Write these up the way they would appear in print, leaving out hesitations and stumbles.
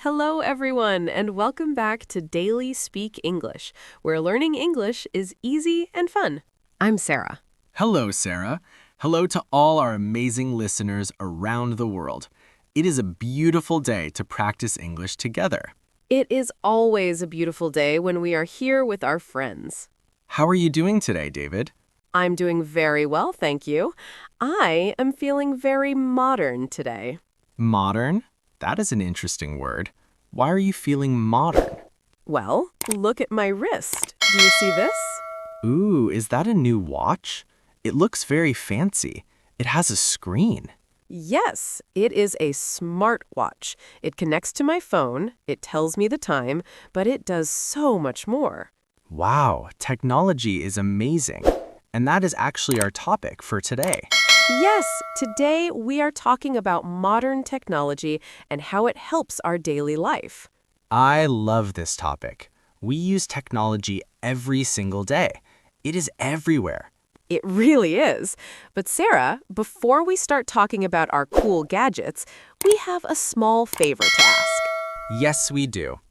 Hello, everyone, and welcome back to Daily Speak English, where learning English is easy and fun. I'm Sarah. Hello, Sarah. Hello to all our amazing listeners around the world. It is a beautiful day to practice English together. It is always a beautiful day when we are here with our friends. How are you doing today, David? I'm doing very well, thank you. I am feeling very modern today. Modern? That is an interesting word. Why are you feeling modern? Well, look at my wrist. Do you see this? Ooh, is that a new watch? It looks very fancy. It has a screen. Yes, it is a smartwatch. It connects to my phone, it tells me the time, but it does so much more. Wow, technology is amazing. And that is actually our topic for today. Yes, today we are talking about modern technology and how it helps our daily life. I love this topic. We use technology every single day. It is everywhere. It really is. But Sarah, before we start talking about our cool gadgets, we have a small favor to ask. Yes, we do.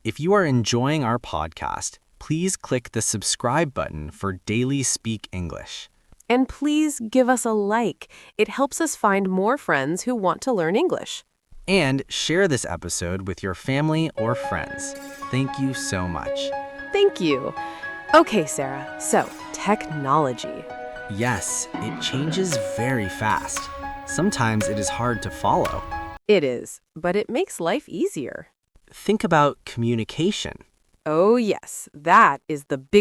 If you are enjoying our podcast, please click the subscribe button for Daily Speak English. And please give us a like. It helps us find more friends who want to learn English. And share this episode with your family or friends. Thank you so much. Thank you. Okay, Sarah, so technology. Yes, it changes very fast. Sometimes it is hard to follow. It is, but it makes life easier. Think about communication. Oh, yes, that is the big